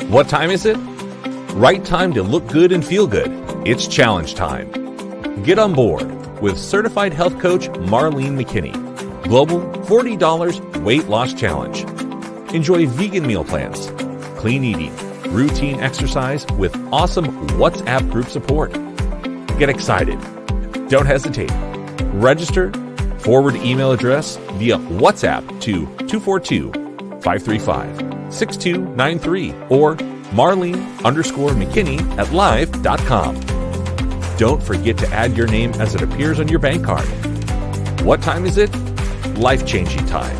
What time is it? Right time to look good and feel good. It's challenge time. Get on board with certified health coach Marlene McKinney. Global $40 weight loss challenge. Enjoy vegan meal plans, clean eating, routine exercise with awesome WhatsApp group support. Get excited. Don't hesitate. Register, forward email address via WhatsApp to 242-535-6293 or Marlene_McKinney at live.com. Don't forget to add your name as it appears on your bank card. What time is it? Life-changing time.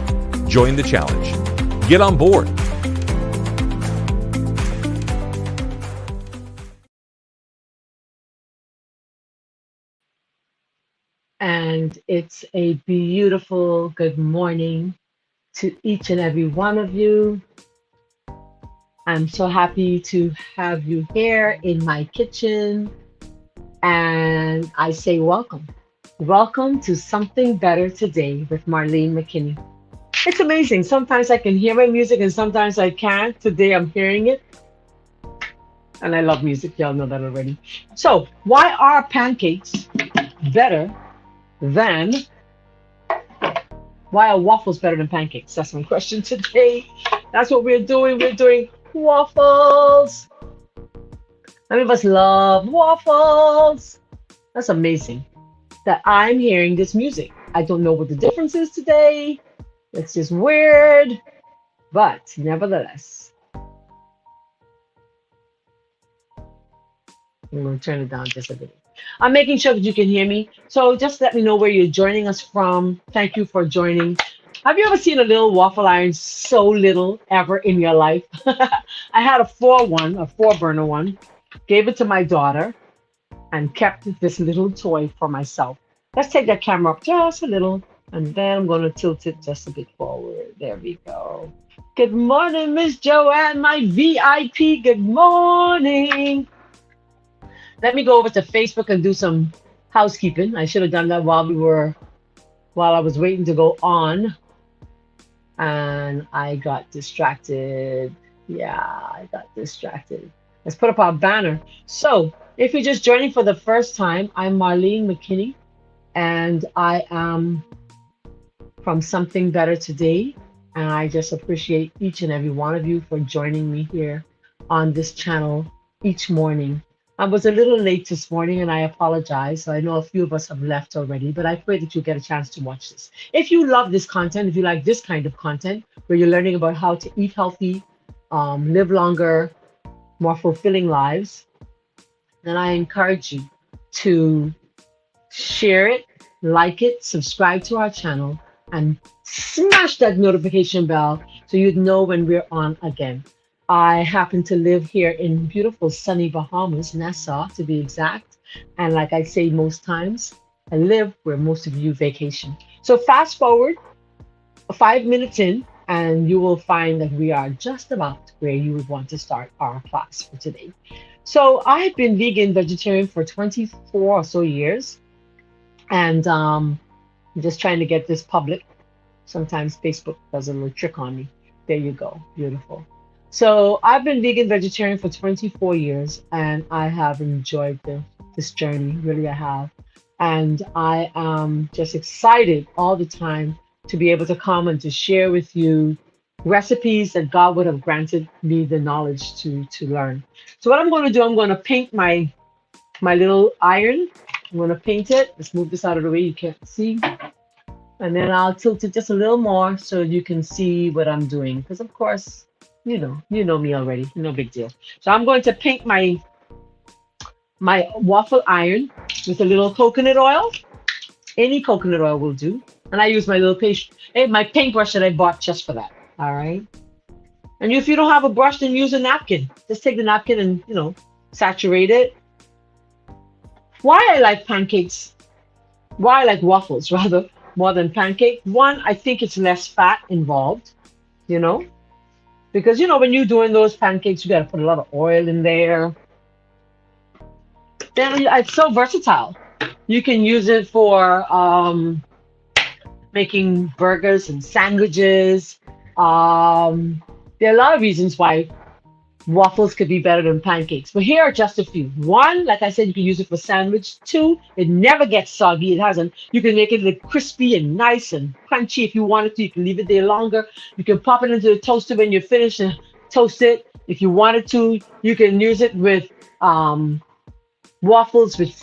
Join the challenge. Get on board. And it's a beautiful good morning to each and every one of you. I'm so happy to have you here in my kitchen. And I say welcome. Welcome to Something Better Today with Marlene McKinney. It's amazing. Sometimes I can hear my music and sometimes I can't. Today I'm hearing it. And I love music. Y'all know that already. So, why are pancakes better than why are waffles better than pancakes? That's my question today. That's what we're doing. We're doing waffles. Many of us love waffles. That's amazing that I'm hearing this music. I don't know what the difference is today. It's just weird, but nevertheless, I'm going to turn it down just a bit. I'm making sure that you can hear me. So just let me know where you're joining us from. Thank you for joining. Have you ever seen a little waffle iron so little ever in your life? I had a four burner one, gave it to my daughter and kept this little toy for myself. Let's take that camera up just a little and then I'm going to tilt it just a bit forward. There we go. Good morning, Miss Joanne, my VIP. Good morning. Let me go over to Facebook and do some housekeeping. I should have done that while I was waiting to go on. And I got distracted. Yeah, I got distracted. Let's put up our banner. So, if you're just joining for the first time, I'm Marlene McKinney, and I am from Something Better Today. And I just appreciate each and every one of you for joining me here on this channel each morning. I was a little late this morning and I apologize. So I know a few of us have left already, but I pray that you get a chance to watch this. If you love this content, if you like this kind of content where you're learning about how to eat healthy, live longer, more fulfilling lives, then I encourage you to share it, like it, subscribe to our channel, and smash that notification bell so you'd know when we're on again. I happen to live here in beautiful sunny Bahamas, Nassau to be exact. And like I say most times, I live where most of you vacation. So fast forward 5 minutes in and you will find that we are just about where you would want to start our class for today. So I've been vegan, vegetarian for 24 or so years. And I'm just trying to get this public. Sometimes Facebook does a little trick on me. There you go. Beautiful. So I've been vegan vegetarian for 24 years and I have enjoyed this journey, really I have. And I am just excited all the time to be able to come and to share with you recipes that God would have granted me the knowledge to learn. So what I'm going to do, I'm going to paint my little iron. I'm going to paint it. Let's move this out of the way, you can't see. And then I'll tilt it just a little more so you can see what I'm doing. Because of course, you know me already, no big deal. So I'm going to paint my waffle iron with a little coconut oil. Any coconut oil will do. And I use my little my paintbrush that I bought just for that. All right. And if you don't have a brush, then use a napkin. Just take the napkin and, saturate it. Why I like pancakes, why I like waffles rather, more than pancake. One, I think it's less fat involved, because, when you're doing those pancakes, you got to put a lot of oil in there. Then it's so versatile. You can use it for making burgers and sandwiches. There are a lot of reasons why Waffles could be better than pancakes. But here are just a few. One, like I said, you can use it for sandwich. Two, it never gets soggy. It hasn't. You can make it look crispy and nice and crunchy if you wanted to. You can leave it there longer. You can pop it into the toaster when you're finished and toast it. If you wanted to, you can use it with waffles with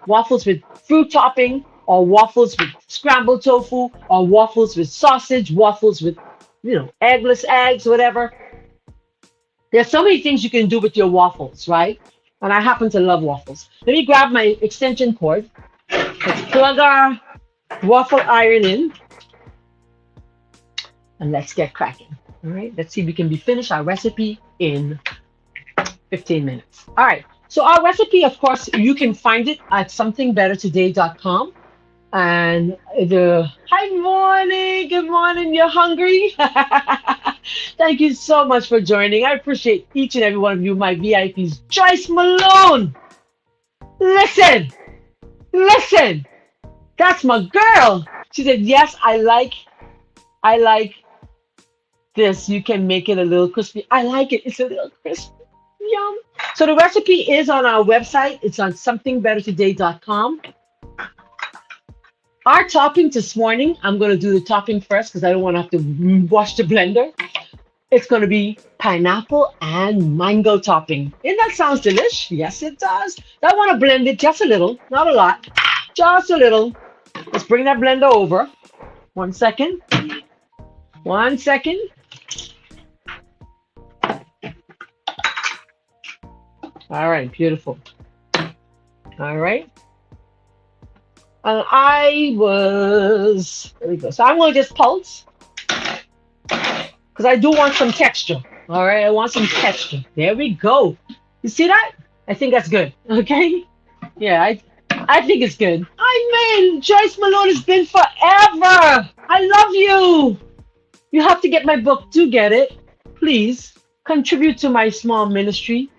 waffles with fruit topping, or waffles with scrambled tofu, or waffles with sausage, waffles with eggless eggs, whatever. There's so many things you can do with your waffles, right? And I happen to love waffles. Let me grab my extension cord. Let's plug our waffle iron in. And let's get cracking. All right, let's see if we can finish our recipe in 15 minutes. All right, so our recipe, of course, you can find it at somethingbettertoday.com. And hi, morning, good morning, you're hungry? Thank you so much for joining. I appreciate each and every one of you, my VIPs. Joyce Malone, listen, that's my girl. She said, yes, I like this. You can make it a little crispy. I like it. It's a little crispy. Yum. So the recipe is on our website. It's on somethingbettertoday.com. Our topping this morning, I'm going to do the topping first because I don't want to have to wash the blender. It's going to be pineapple and mango topping. And that sounds delish. Yes, it does. I want to blend it just a little, not a lot, just a little. Let's bring that blender over. 1 second. 1 second. All right, beautiful. All right. And there we go. So I'm going to just pulse because I do want some texture. All right, I want some texture. There we go. You see that? I think that's good. Okay. Yeah, I think it's good. I mean, Joyce Malone has been forever. I love you. You have to get my book. Do get it. Please contribute to my small ministry,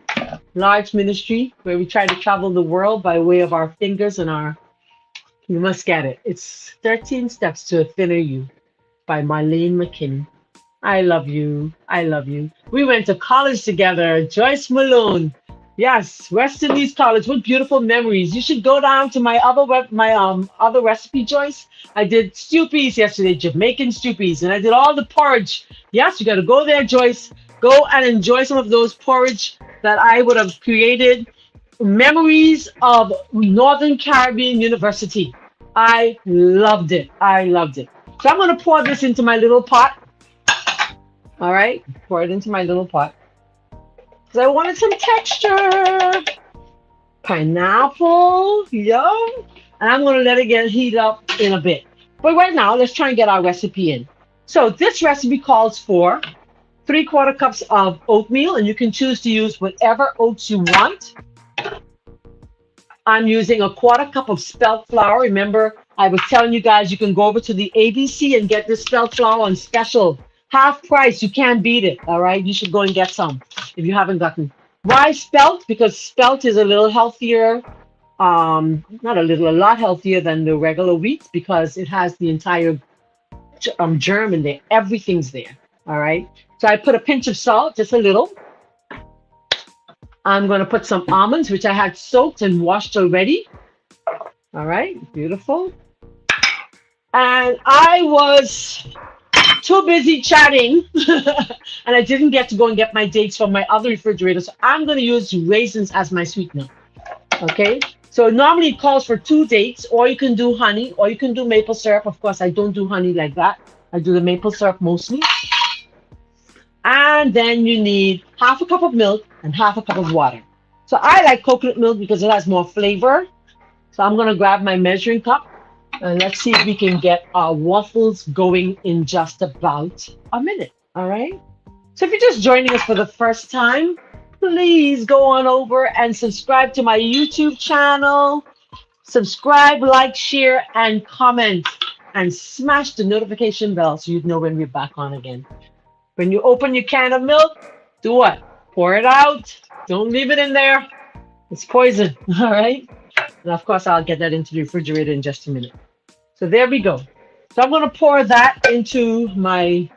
large ministry, where we try to travel the world by way of our fingers and our. You must get it. It's 13 Steps to a Thinner You by Marlene McKinney. I love you. I love you. We went to college together. Joyce Malone. Yes, West Indies College. What beautiful memories. You should go down to my other recipe, Joyce. I did stew peas yesterday, Jamaican stew peas, and I did all the porridge. Yes, you got to go there, Joyce. Go and enjoy some of those porridge that I would have created. Memories of Northern Caribbean University. I loved it. I loved it. So I'm going to pour this into my little pot. All right. Pour it into my little pot. Because I wanted some texture. Pineapple. Yum. And I'm going to let it get heated up in a bit. But right now, let's try and get our recipe in. So this recipe calls for 3/4 cups of oatmeal. And you can choose to use whatever oats you want. I'm using a 1/4 cup of spelt flour. Remember, I was telling you guys you can go over to the ABC and get this spelt flour on special. Half price. You can't beat it. All right. You should go and get some if you haven't gotten. Why spelt? Because spelt is a little healthier. Not a little, a lot healthier than the regular wheat because it has the entire germ in there. Everything's there. All right. So I put a pinch of salt, just a little. I'm going to put some almonds, which I had soaked and washed already. All right, beautiful. And I was too busy chatting, and I didn't get to go and get my dates from my other refrigerator. So I'm going to use raisins as my sweetener. Okay, so normally it calls for 2 dates, or you can do honey, or you can do maple syrup. Of course, I don't do honey like that. I do the maple syrup mostly. And then you need 1/2 cup of milk and 1/2 cup of water. So I like coconut milk because it has more flavor. So I'm going to grab my measuring cup and let's see if we can get our waffles going in just about a minute. All right. So if you're just joining us for the first time, please go on over and subscribe to my YouTube channel. Subscribe, like, share, and comment, and smash the notification bell so you know when we're back on again. When you open your can of milk, do what? Pour it out. Don't leave it in there. It's poison, all right? And of course, I'll get that into the refrigerator in just a minute. So there we go. So I'm going to pour that into my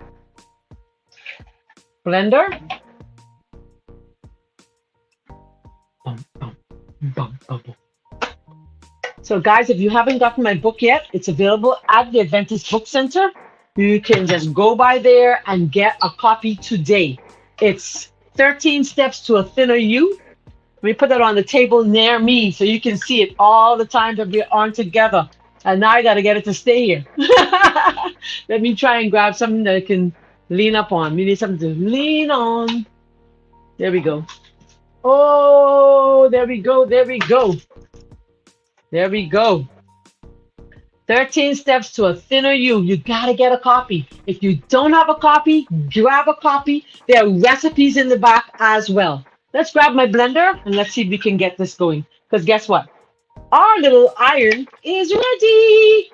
blender. Bum, bum, bum. So, guys, if you haven't gotten my book yet, it's available at the Adventist Book Center. You can just go by there and get a copy today. It's 13 Steps to a Thinner You. We put that on the table near me so you can see it all the time that we're on together. And now I got to get it to stay here. Let me try and grab something that I can lean up on. We need something to lean on. There we go. Oh, there we go. There we go. There we go. 13 Steps to a Thinner You. You got to get a copy. If you don't have a copy, grab a copy. There are recipes in the back as well. Let's grab my blender and let's see if we can get this going. Because guess what? Our little iron is ready.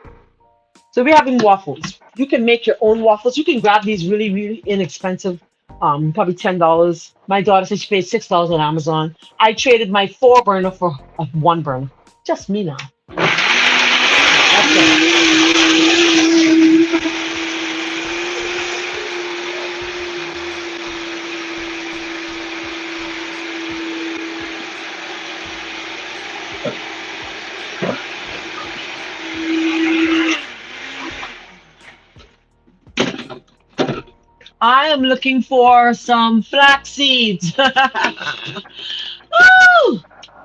So we're having waffles. You can make your own waffles. You can grab these really, really inexpensive, probably $10. My daughter said she paid $6 on Amazon. I traded my 4 burner for a 1 burner. Just me now. That's it. I am looking for some flax seeds. Woo!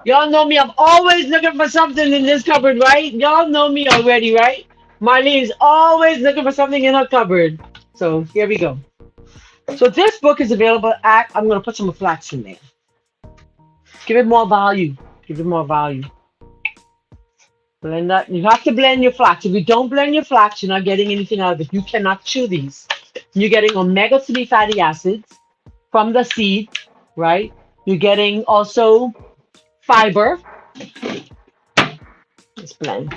Y'all know me. I'm always looking for something in this cupboard, right? Y'all know me already, right? Marlene is always looking for something in her cupboard. So here we go. So this book is available at, I'm going to put some flax in there. Give it more value. Give it more value. Blend that. You have to blend your flax. If you don't blend your flax, you're not getting anything out of it. You cannot chew these. You're getting omega-3 fatty acids from the seed, right? You're getting also fiber. Let's blend.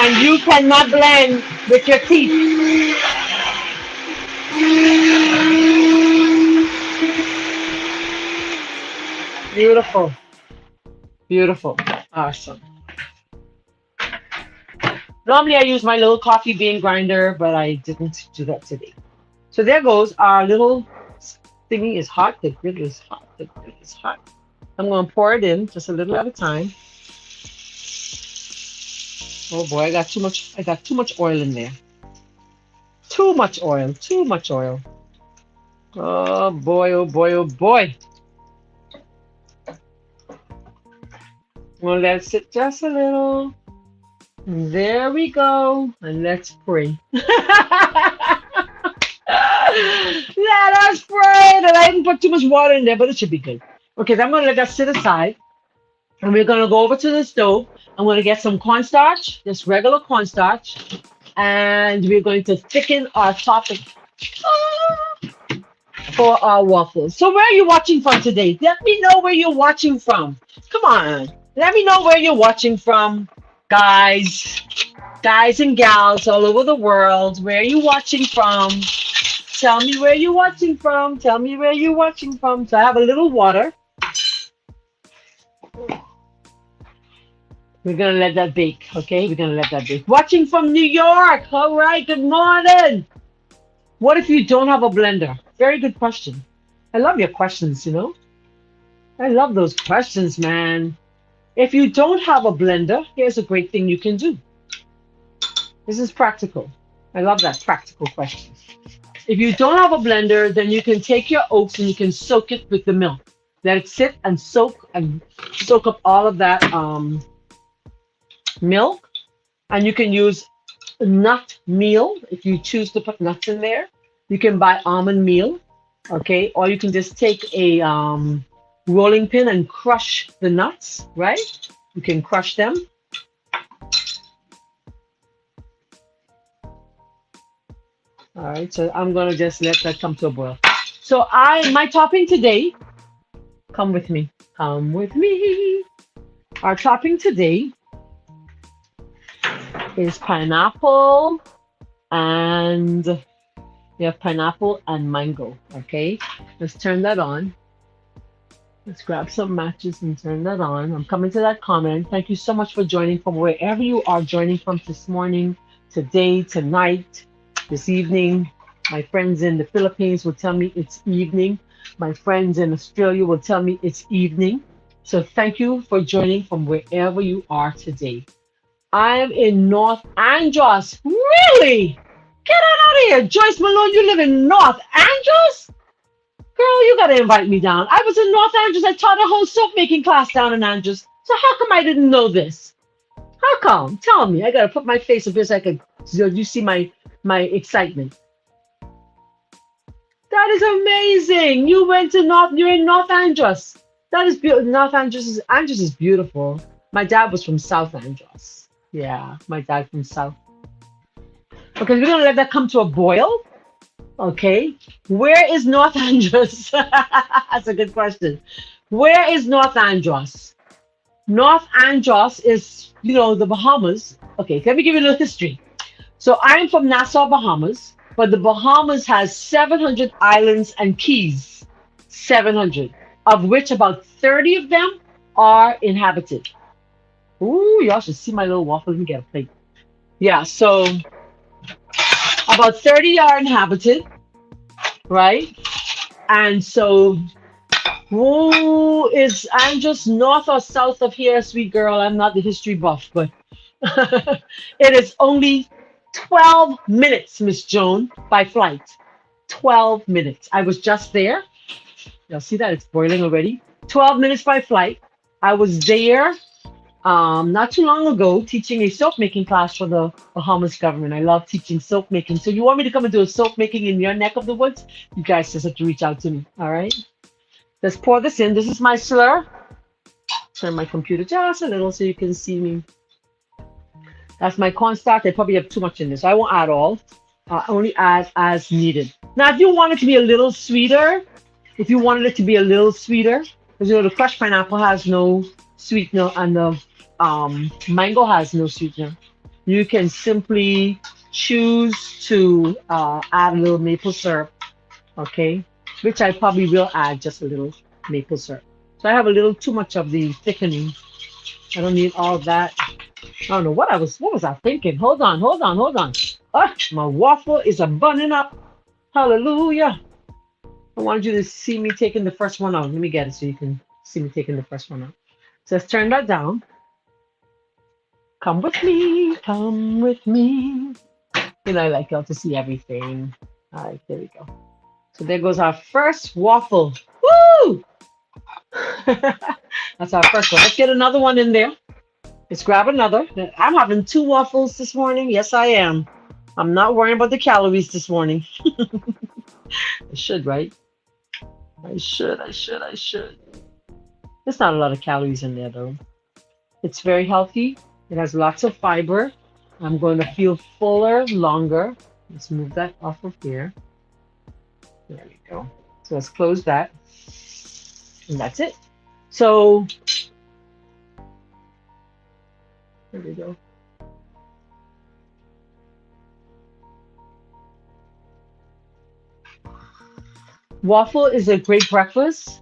And you cannot blend with your teeth. Beautiful. Beautiful. Awesome. Normally I use my little coffee bean grinder, but I didn't do that today. So there goes our little thingy is hot. The griddle is hot. The griddle is hot. I'm going to pour it in just a little at a time. Oh boy, I got too much oil in there. Too much oil. Too much oil. Oh boy, oh boy, oh boy. Well, let it sit just a little. There we go. And let's pray. Let us pray that I didn't put too much water in there, but it should be good. Okay, so I'm going to let that sit aside. And we're going to go over to the stove. I'm going to get some cornstarch, just regular cornstarch. And we're going to thicken our topping for our waffles. So where are you watching from today? Let me know where you're watching from. Come on. Let me know where you're watching from. Guys and gals all over the world, where are you watching from? Tell me where you're watching from. Tell me where you're watching from. So I have a little water. We're going to let that bake, okay? We're going to let that bake. Watching from New York. All right, good morning. What if you don't have a blender? Very good question. I love your questions, you know? I love those questions, man. If you don't have a blender, here's a great thing you can do. This is practical. I love that practical question. If you don't have a blender, then you can take your oats and you can soak it with the milk. Let it sit and soak up all of that milk. And you can use nut meal if you choose to put nuts in there. You can buy almond meal, okay? Or you can just take a rolling pin and crush the nuts, right? You can crush them. All right, so I'm gonna just let that come to a boil. So my topping today, come with me. Our topping today is pineapple and we have pineapple and mango, okay? Let's turn that on. Let's grab some matches and turn that on. I'm coming to that comment. Thank you so much for joining from wherever you are joining from this morning, today, tonight, this evening. My friends in the Philippines will tell me it's evening. My friends in Australia will tell me it's evening. So thank you for joining from wherever you are today. I am in North Andros. Really? Get out of here. Joyce Malone, you live in North Andros? Girl, you gotta invite me down. I was in North Andros. I taught a whole soap making class down in Andros. So how come I didn't know this? How come? Tell me. I gotta put my face up here so I can so you see my excitement. That is amazing. You went to North. You're in North Andros. That is beautiful. Andros is beautiful. My dad was from South Andros. Yeah, my dad from South. Okay, we're gonna let that come to a boil. Okay, where is North Andros? That's a good question. Where is North Andros? North Andros is, the Bahamas. Okay, let me give you a little history. So I'm from Nassau, Bahamas, but the Bahamas has 700 islands and keys. 700, of which about 30 of them are inhabited. Ooh, y'all should see my little waffle. Let me get a plate. Yeah, so about 30 are inhabited, right? And so, I'm just north or south of here, sweet girl. I'm not the history buff, but it is only 12 minutes, Miss Joan, by flight. 12 minutes. I was just there. You'll see that it's boiling already. 12 minutes by flight. I was there not too long ago teaching a soap making class for the Bahamas government. I love teaching soap making. So you want me to come and do a soap making in your neck of the woods? You guys just have to reach out to me. All right. Let's pour this in. This is my slur. Turn my computer just a little so you can see me. That's my cornstarch. I probably have too much in this. So I won't add all. Only add as needed. Now, if you want it to be a little sweeter, because the crushed pineapple has no sweetener and the mango has no sweetener, you can simply choose to add a little maple syrup, okay? Which I probably will add just a little maple syrup. So I have a little too much of the thickening. I don't need all that. I don't know what was I thinking? Hold on. My waffle is a bunning up. Hallelujah. I wanted you to see me taking the first one out. Let me get it so you can see me taking the first one out. So let's turn that down. Come with me, come with me. I like y'all to see everything. All right, there we go. So there goes our first waffle. Woo! That's our first one. Let's get another one in there. Let's grab another. I'm having 2 waffles this morning. Yes, I am. I'm not worrying about the calories this morning. I should, right? I should. There's not a lot of calories in there, though. It's very healthy. It has lots of fiber. I'm going to feel fuller longer. Let's move that off of here. There we go. So let's close that. And that's it. So, there we go. Waffle is a great breakfast.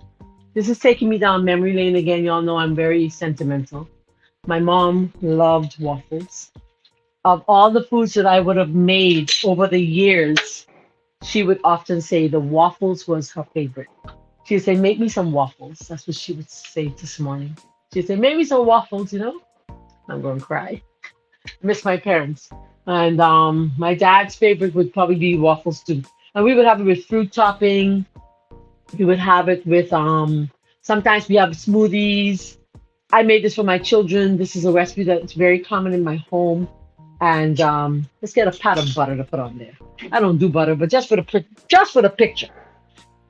This is taking me down memory lane again. Y'all know I'm very sentimental. My mom loved waffles. Of all the foods that I would have made over the years, she would often say the waffles was her favorite. She would say, make me some waffles. That's what she would say this morning. She would say, make me some waffles, I'm going to cry. I miss my parents. And my dad's favorite would probably be waffles too. And we would have it with fruit topping. We would have it with, sometimes we have smoothies. I made this for my children. This is a recipe that's very common in my home. And let's get a pat of butter to put on there. I don't do butter, but just for the picture.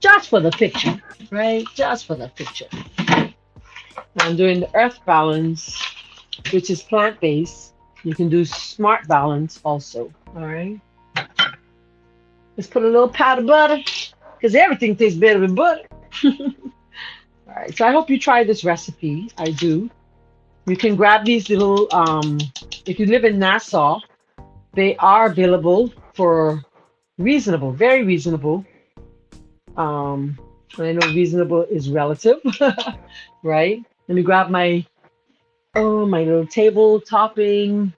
Just for the picture, right? Just for the picture. I'm doing the earth balance, which is plant-based. You can do smart balance also, all right? Let's put a little pat of butter, because everything tastes better with butter. All right, so I hope you try this recipe. I do. You can grab these little, if you live in Nassau, they are available for reasonable, very reasonable. I know reasonable is relative, right? Let me grab my little table topping.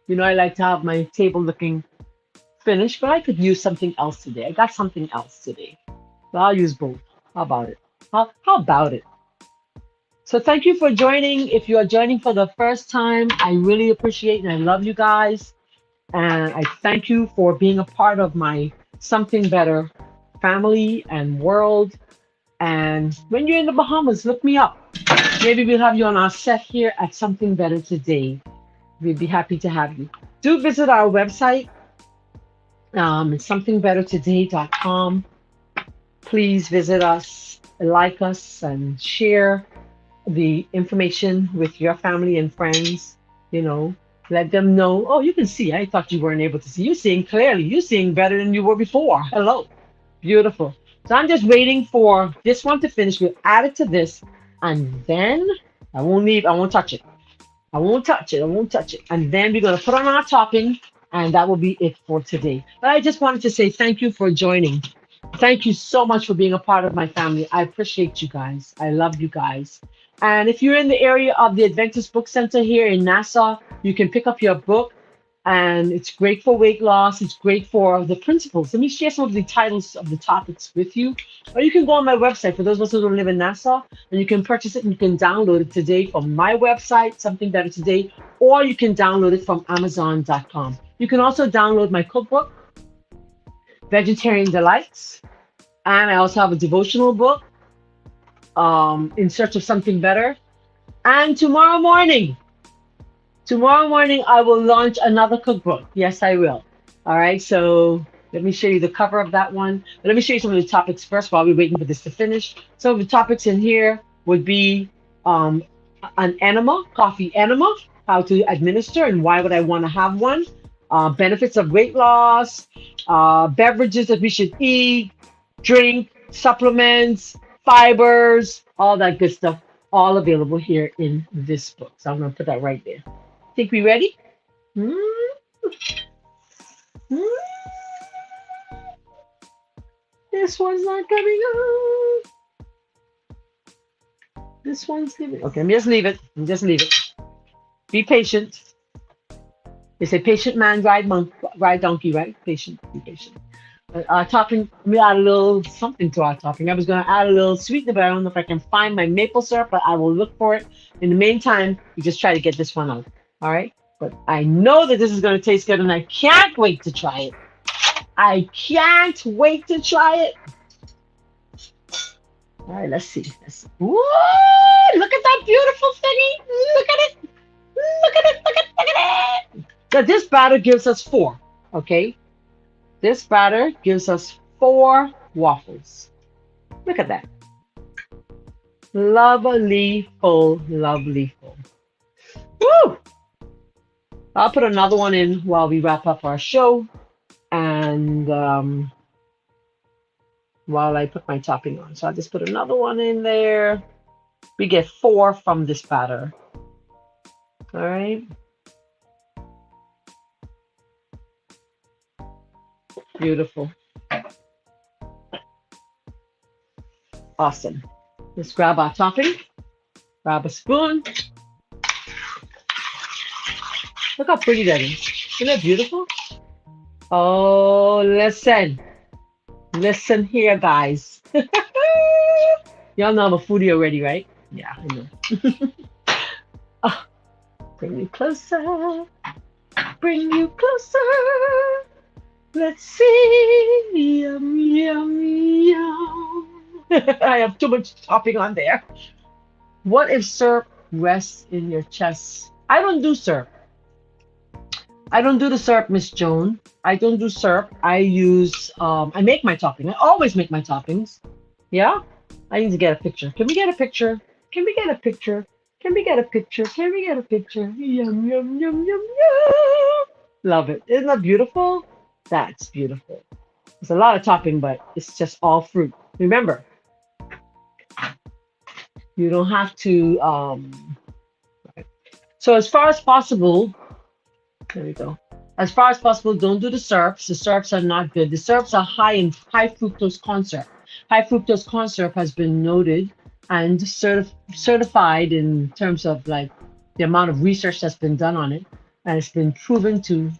I like to have my table looking finished, but I could use something else today. I got something else today. But I'll use both. How about it? How about it? So thank you for joining. If you are joining for the first time, I really appreciate and I love you guys. And I thank you for being a part of my Something Better family and world. And when you're in the Bahamas, look me up. Maybe we'll have you on our set here at Something Better Today. We'd be happy to have you. Do visit our website, it's somethingbettertoday.com. Please visit us, like us, and share the information with your family and friends. You know, let them know. Oh, you can see. I thought you weren't able to see. You're seeing clearly. You're seeing better than you were before. Hello. Beautiful. So I'm just waiting for this one to finish. We'll add it to this, and then I won't leave. I won't touch it. I won't touch it. I won't touch it. And then we're going to put on our topping, and that will be it for today. But I just wanted to say thank you for joining. Thank you so much for being a part of my family. I appreciate you guys. I love you guys. And if you're in the area of the Adventist Book Center here in Nassau, you can pick up your book. And it's great for weight loss. It's great for the principles. Let me share some of the titles of the topics with you. Or you can go on my website for those of us who don't live in Nassau, and you can purchase it and you can download it today from my website, Something Better Today, or you can download it from Amazon.com. You can also download my cookbook, Vegetarian Delights, and I also have a devotional book, In Search of Something Better. And tomorrow morning, I will launch another cookbook. Yes, I will. All right. So let me show you the cover of that one. But let me show you some of the topics first while we're waiting for this to finish. Some of the topics in here would be an enema, coffee enema, how to administer and why would I want to have one, benefits of weight loss, beverages that we should eat, drink, supplements, fibers, all that good stuff, all available here in this book. So I'm going to put that right there. Think we ready? Mm. Mm. This one's not coming on. This one's leaving. Okay, just leave it. Just leave it. Be patient. They say patient man ride donkey, right? Patient, be patient. Our topping, we add a little something to our topping. I was going to add a little sweetener, but I don't know if I can find my maple syrup, but I will look for it. In the meantime, we just try to get this one out. All right, but I know that this is going to taste good, and I can't wait to try it. I can't wait to try it. All right, let's see. Woo! Look at that beautiful thingy. Look at it. Look at it. Look at it. Look at it. So this batter gives us 4. Okay, this batter gives us 4 waffles. Look at that. Lovely full, lovely full. Woo! I'll put another one in while we wrap up our show, and while I put my topping on. So I'll just put another one in there. We get 4 from this batter. All right. Beautiful. Awesome. Let's grab our topping. Grab a spoon. Look how pretty that is. Isn't that beautiful? Oh, listen. Listen here, guys. Y'all know I'm a foodie already, right? Yeah, I know. Oh, bring you closer. Bring you closer. Let's see. Yum, yum, yum. I have too much topping on there. What if syrup rests in your chest? I don't do syrup. I don't do the syrup, Miss Joan. I don't do syrup. I use, I make my topping. I always make my toppings. Yeah? I need to get a picture. Can we get a picture? Can we get a picture? Can we get a picture? Can we get a picture? Yum, yum, yum, yum, yum. Love it. Isn't that beautiful? That's beautiful. It's a lot of topping, but it's just all fruit. Remember, you don't have to, so as far as possible, there we go. As far as possible, don't do the syrups. The syrups are not good. The syrups are high in high fructose corn syrup. High fructose corn syrup has been noted and certified in terms of like the amount of research that's been done on it. And it's been proven to,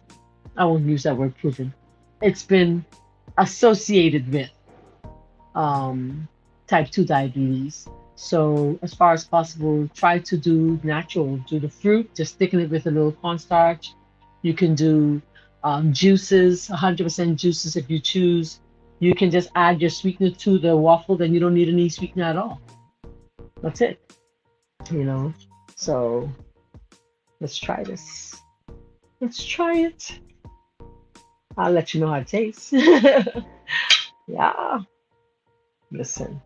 I won't use that word proven. It's been associated with type 2 diabetes. So as far as possible, try to do natural. Do the fruit, just thicken it with a little cornstarch. You can do juices, 100% juices if you choose. You can just add your sweetener to the waffle, then you don't need any sweetener at all. That's it, you know. So let's try this. Let's try it. I'll let you know how it tastes. Yeah. Listen.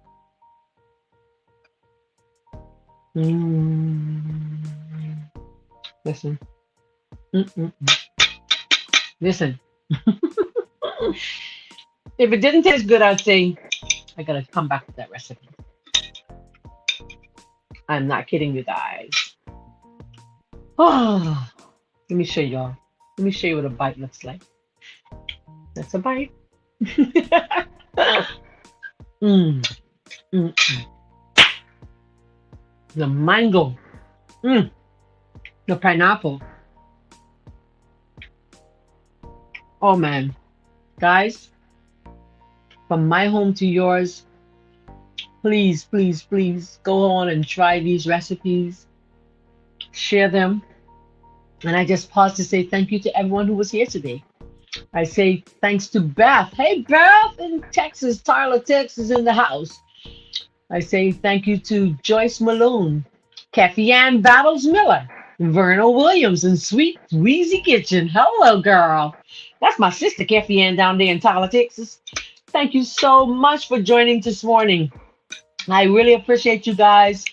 Mm. Listen. Mm-mm. Listen. If it didn't taste good, I'd say I gotta come back with that recipe. I'm not kidding you guys. Oh, let me show y'all. Let me show you what a bite looks like. That's a bite. Mm, mm, mm. The mango. Mm, the pineapple. Oh man. Guys, from my home to yours, please, please, please go on and try these recipes. Share them. And I just pause to say thank you to everyone who was here today. I say thanks to Beth. Hey, Beth in Texas, Tyler, Texas in the house. I say thank you to Joyce Malone, Kathy Ann Battles Miller, Verna Williams, and Sweet Wheezy Kitchen. Hello, girl. That's my sister, Kathy Ann, down there in Tyler, Texas. Thank you so much for joining this morning. I really appreciate you guys.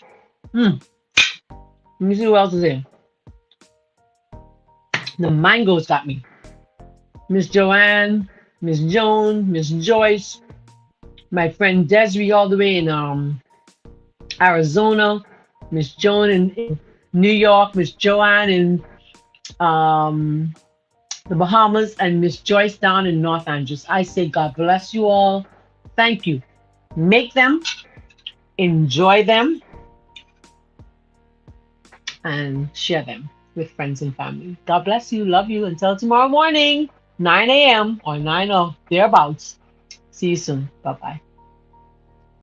Let me see who else is in. The mangoes got me. Miss Joanne, Miss Joan, Miss Joyce, my friend Desiree all the way in Arizona, Miss Joan in New York, Miss Joanne in the Bahamas, and Miss Joyce down in North Angeles. I say God bless you all. Thank you. Make them, enjoy them, and share them with friends and family. God bless you. Love you. Until tomorrow morning, 9 a.m. or 9 or thereabouts. See you soon. Bye-bye.